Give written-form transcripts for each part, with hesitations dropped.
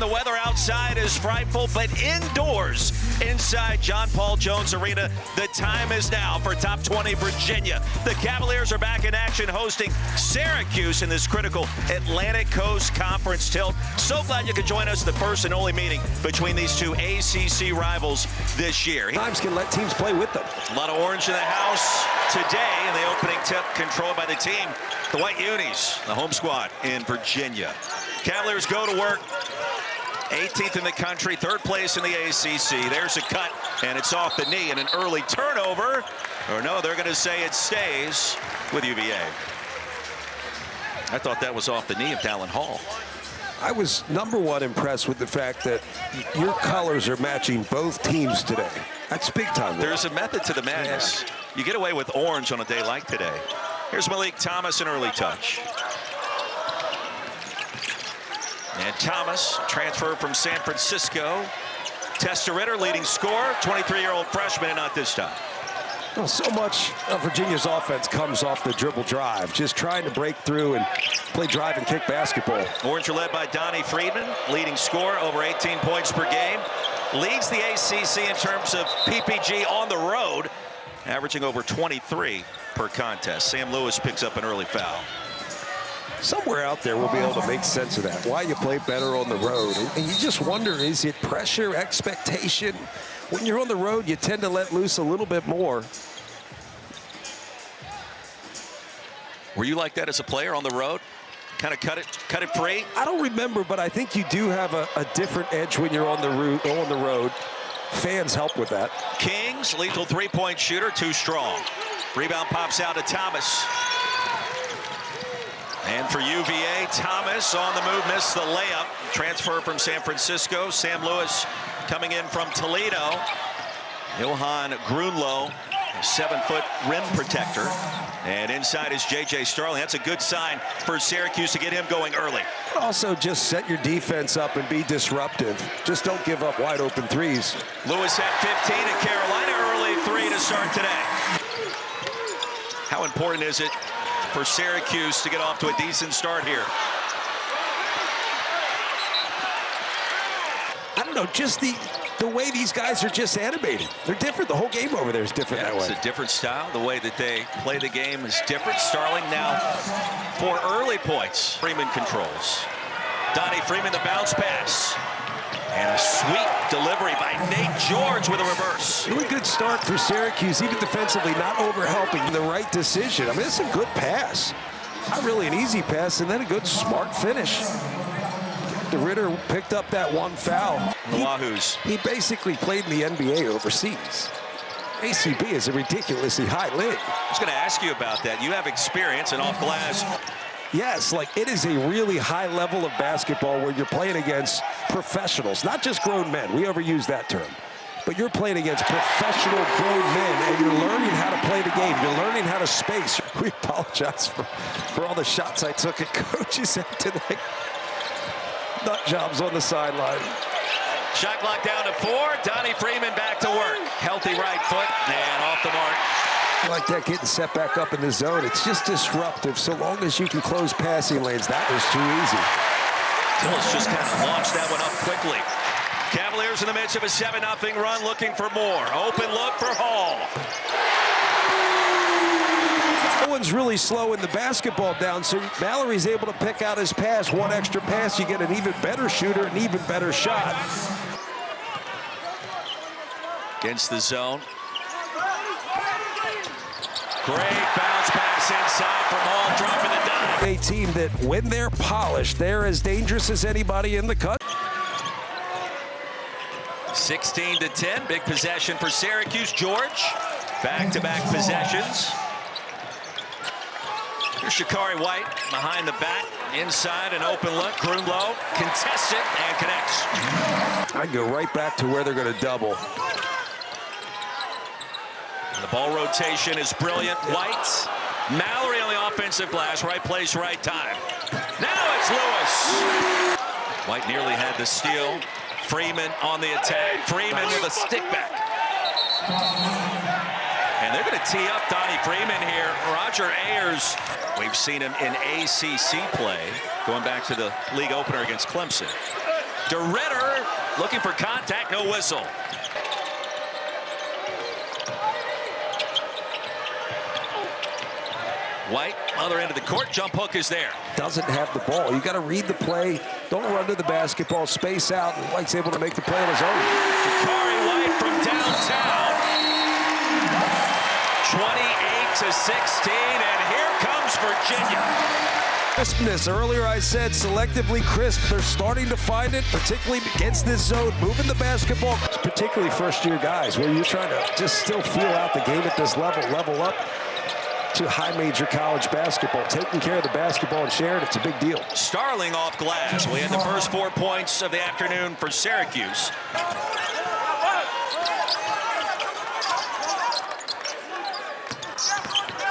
the weather outside is frightful, but indoors, inside John Paul Jones Arena, the time is now for Top 20 Virginia. The Cavaliers are back in action hosting Syracuse in this critical Atlantic Coast Conference tilt. So glad you could join us, the first and only meeting between these two ACC rivals this year. Times can let teams play with them. A lot of orange in the house today in the opening tip, controlled by the team, the White Unis, the home squad in Virginia. Cavaliers go to work. 18th in the country, third place in the ACC. There's a cut, and it's off the knee, and an early turnover. Or no, they're going to say it stays with UVA. I thought that was off the knee of Dallin Hall. I was #1 impressed with the fact that your colors are matching both teams today. That's big time. There's a method to the madness. Yeah. You get away with orange on a day like today. Here's Malik Thomas, an early touch. And Thomas, transfer from San Francisco. Testa-Ritter, leading scorer, 23-year-old freshman, and not this time. Well, so much of Virginia's offense comes off the dribble drive, just trying to break through and play drive and kick basketball. Orange are led by Donnie Friedman, leading scorer, over 18 points per game. Leads the ACC in terms of PPG on the road, averaging over 23 per contest. Sam Lewis picks up an early foul. Somewhere out there we'll be able to make sense of that, why you play better on the road. And you just wonder, is it pressure, expectation? When you're on the road, you tend to let loose a little bit more. Were you like that as a player on the road? Kind of cut it free? I don't remember, but I think you do have a different edge when you're on the road. Fans help with that. Kings, lethal three-point shooter, too strong. Rebound pops out to Thomas. And for UVA, Thomas on the move, missed the layup. Transfer from San Francisco. Sam Lewis coming in from Toledo. Johan Grunlow, 7-foot rim protector. And inside is J.J. Starling. That's a good sign for Syracuse to get him going early. Also, just set your defense up and be disruptive. Just don't give up wide open threes. Lewis had 15 at Carolina, early three to start today. How important is it for Syracuse to get off to a decent start here? I don't know, just the way these guys are just animated. They're different. The whole game over there is different that way. It's a different style. The way that they play the game is different. Starling now for early points. Freeman controls. Donnie Freeman, the bounce pass. And a sweet delivery by Nate George with a reverse. Really good start for Syracuse, even defensively, not over-helping. The right decision. I mean, it's a good pass. Not really an easy pass, and then a good, smart finish. The Ritter picked up that one foul. Wahoos. He basically played in the NBA overseas. ACB is a ridiculously high league. I was going to ask you about that. You have experience in off glass. Yes, like it is a really high level of basketball where you're playing against professionals, not just grown men. We overuse that term. But you're playing against professional grown men, and you're learning how to play the game. You're learning how to space. We apologize for all the shots I took at coaches today. Nut jobs on the sideline. Shot clock down to 4. Donnie Freeman back to work. Healthy right foot and off the mark. I like that, getting set back up in the zone. It's just disruptive. So long as you can close passing lanes, that was too easy. Dillis just kind of launched that one up quickly. Cavaliers in the midst of a 7-0 run, looking for more. Open look for Hall. No one's really slowing the basketball down, so Mallory's able to pick out his pass. One extra pass, you get an even better shooter, an even better shot. Against the zone. Great bounce pass inside from Hall, dropping the dime. A team that, when they're polished, they're as dangerous as anybody in the cut. 16-10, big possession for Syracuse. George, back-to-back possessions. Here's Shakari White behind the back, inside an open look. Grunlow contests it and connects. I'd go right back to where they're going to double. The ball rotation is brilliant. White, Mallory on the offensive glass, right place, right time. Now it's Lewis. White nearly had the steal. Freeman on the attack. Freeman with a stick back. And they're going to tee up Donnie Freeman here. Roger Ayers, we've seen him in ACC play, going back to the league opener against Clemson. DeRitter looking for contact, no whistle. White, other end of the court, jump hook is there. Doesn't have the ball. You got to read the play. Don't run to the basketball, space out, and White's able to make the play on his own. Jakari White from downtown. 28-16, and here comes Virginia. Crispness. Earlier I said selectively crisp. They're starting to find it, particularly against this zone, moving the basketball. Particularly first-year guys, where you're trying to just still feel out the game at this level up to high major college basketball. Taking care of the basketball and sharing it's a big deal. Starling off glass. We had the first 4 points of the afternoon for Syracuse.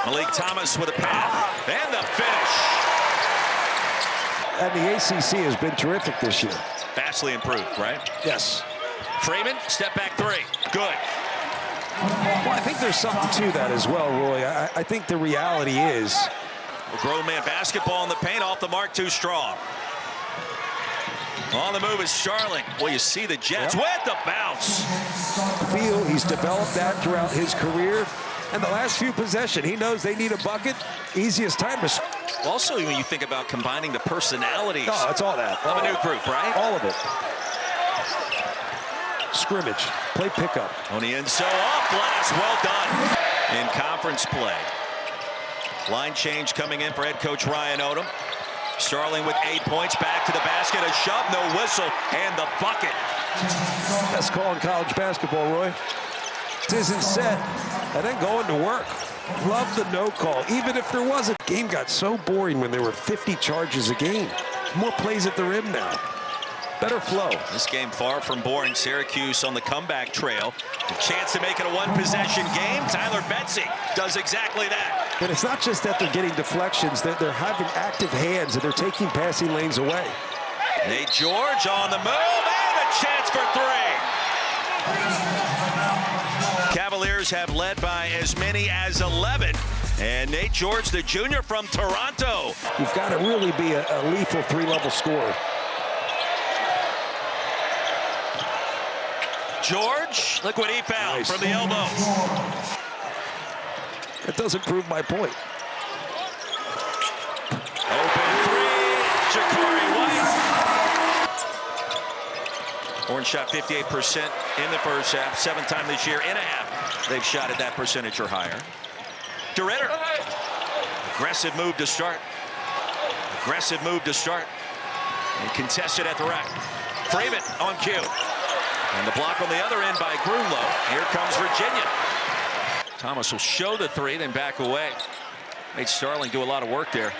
Malik Thomas with a pass and the finish. And the ACC has been terrific this year. Vastly improved, right? Yes. Freeman, step back three. Good. Well, I think there's something to that as well, Roy. I think the reality is... A grown man basketball in the paint, off the mark, too strong. On the move is Starling. Well, you see the Jets with the bounce. He's developed that throughout his career. And the last few possessions, he knows they need a bucket. Easiest time to... Also, when you think about combining the personalities it's all that. of a new group, right? All of it. Scrimmage, play pickup. Onienso off glass, well done. In conference play. Line change coming in for head coach Ryan Odom. Starling with 8 points, back to the basket, a shove, no whistle, and the bucket. Best call in college basketball, Roy. It isn't set, and then going to work. Love the no call, even if there wasn't. The game got so boring when there were 50 charges a game. More plays at the rim now. Better flow. This game far from boring. Syracuse on the comeback trail. A chance to make it a one-possession game. Tyler Betsy does exactly that. And it's not just that they're getting deflections. They're having active hands, and they're taking passing lanes away. Nate George on the move, and a chance for three. Cavaliers have led by as many as 11. And Nate George, the junior from Toronto. You've got to really be a lethal three-level scorer. George, look what he found from the elbow. That doesn't prove my point. Open three, Jakari White. Orange shot 58% in the first half, 7th time this year in a half. They've shot at that percentage or higher. DeRitter, aggressive move to start. Aggressive move to start. And contested at the rack. Freeman on cue. And the block on the other end by Grunlow. Here comes Virginia. Thomas will show the three, then back away. Made Starling do a lot of work there.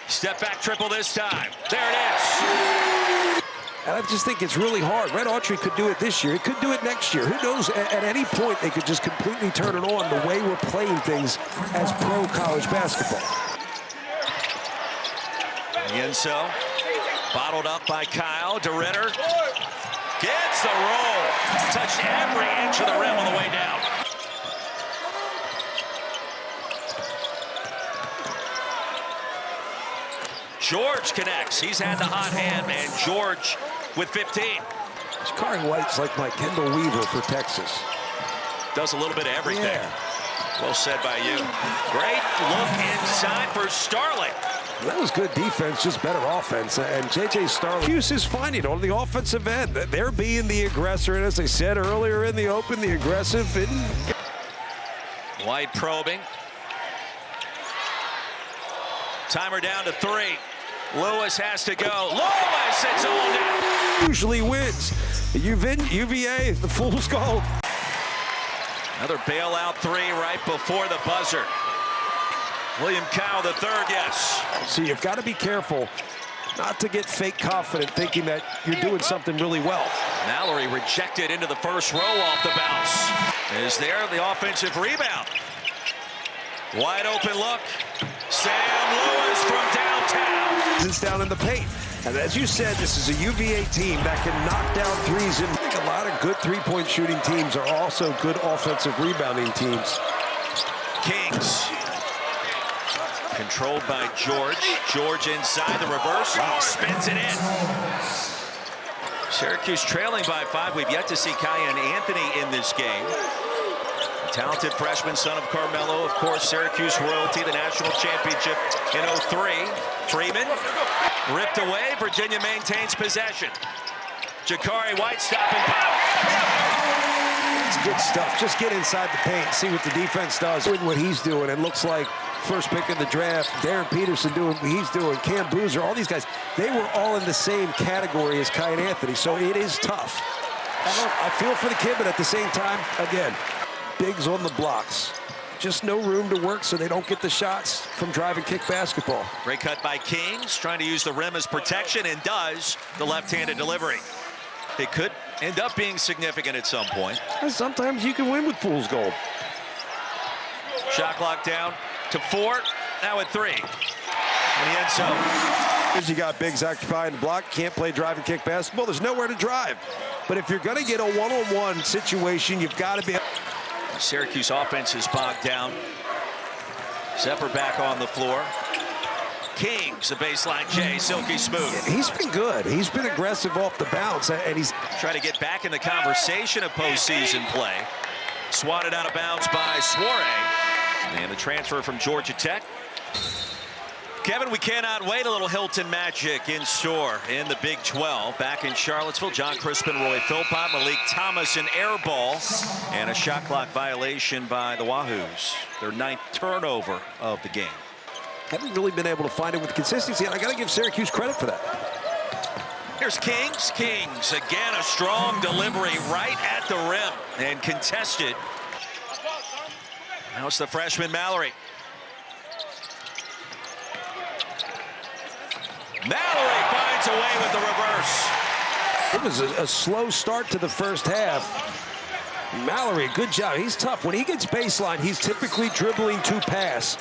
Step back triple this time. There it is. And I just think it's really hard. Red Autry could do it this year. It could do it next year. Who knows? At any point, they could just completely turn it on the way we're playing things as pro college basketball. Onienso, bottled up by Kyle. DeRitter gets the roll. Touched every inch of the rim on the way down. George connects. He's had the hot hand, and George with 15. Jakari White's like my Kendall Weaver for Texas. Does a little bit of everything. Yeah. Well said by you. Great look inside for Starling. That was good defense, just better offense. And J.J. Starling is finding on the offensive end. They're being the aggressor, and as I said earlier in the open, the aggressive. White probing. Timer down to 3. Lewis has to go. Lewis, it's all down. Usually wins. UVA, the fool's gold. Another bailout three right before the buzzer. William Kyle the third, yes. So you've got to be careful not to get fake confident thinking that you're doing something really well. Mallory rejected into the first row off the bounce. Is there the offensive rebound? Wide open look. Sam Lewis from downtown. It's down in the paint. And as you said, this is a UVA team that can knock down threes. And I think a lot of good three-point shooting teams are also good offensive rebounding teams. Kings Controlled by George. George inside the reverse. Spins it in. Syracuse trailing by 5. We've yet to see Kyan Anthony in this game. Talented freshman, son of Carmelo, of course, Syracuse royalty, the national championship in 03. Freeman ripped away. Virginia maintains possession. Jakari White stopping power. It's good stuff. Just get inside the paint, see what the defense does. What he's doing, it looks like first pick in the draft, Darren Peterson doing what he's doing, Cam Boozer, all these guys, they were all in the same category as Kyan Anthony, so it is tough. I feel for the kid, but at the same time, again, bigs on the blocks. Just no room to work so they don't get the shots from drive and kick basketball. Great cut by Kings, trying to use the rim as protection, and does the left-handed delivery. It could end up being significant at some point. And sometimes you can win with fool's gold. Shot clock down to 4, now at 3. In the end zone. You got bigs occupying the block, can't play drive and kick basketball, there's nowhere to drive. But if you're going to get a one-on-one situation, you've got to be... Syracuse offense is bogged down. Zepper back on the floor. Kings, a baseline J, silky smooth. He's been good. He's been aggressive off the bounce, and he's trying to get back in the conversation of postseason play. Swatted out of bounds by Soiree. And the transfer from Georgia Tech. Kevin, we cannot wait. A little Hilton magic in store in the Big 12. Back in Charlottesville, John Crispin, Roy Philpott, Malik Thomas, an air ball, and a shot clock violation by the Wahoos. Their 9th turnover of the game. Haven't really been able to find it with consistency, and I got to give Syracuse credit for that. Here's Kings. Kings, again, a strong delivery right at the rim and contested. Now it's the freshman Mallory. Mallory finds a way with the reverse. It was a slow start to the first half. Mallory, good job. He's tough. When he gets baseline, he's typically dribbling to pass.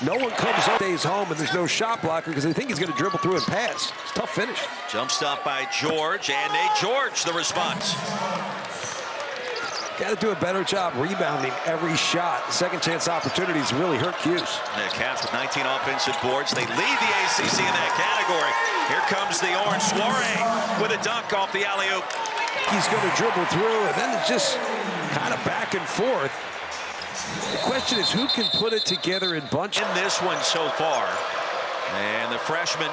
No one comes up, stays home, and there's no shot blocker because they think he's going to dribble through and pass. It's a tough finish. Jump stop by George, and Nate George, the response. Got to do a better job rebounding every shot. Second chance opportunities really hurt Cuse. The Cavs with 19 offensive boards. They lead the ACC in that category. Here comes the Orange. Soiree with a dunk off the alley-oop. He's going to dribble through, and then it's just kind of back and forth. The question is who can put it together in bunch. In this one so far. And the freshman,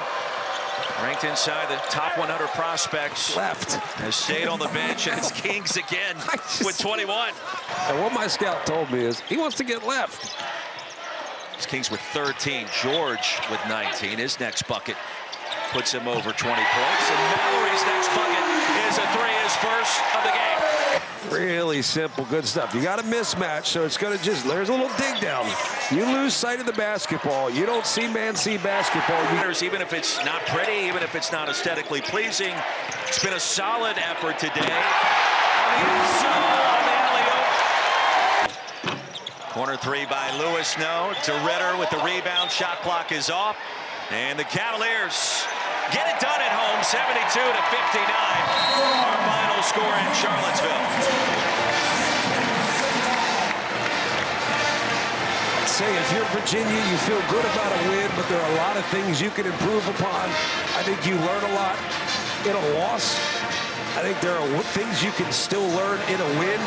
ranked inside the top 100 prospects, left, has stayed on the bench, and it's Kings again with 21. And what my scout told me is he wants to get left. It's Kings with 13. George with 19. His next bucket puts him over 20 points. And Mallory's next bucket is a 3, his first of the game. Really simple, good stuff. You got a mismatch, so it's going to just, there's a little dig down. You lose sight of the basketball. You don't see man-see basketball. Even if it's not pretty, even if it's not aesthetically pleasing, it's been a solid effort today. On the alley-oop. Corner 3 by Lewis, no. To Ritter with the rebound. Shot clock is off. And the Cavaliers get it done at home, 72-59. Our final score in Charlottesville. I'd say if you're Virginia, you feel good about a win, but there are a lot of things you can improve upon. I think you learn a lot in a loss. I think there are things you can still learn in a win.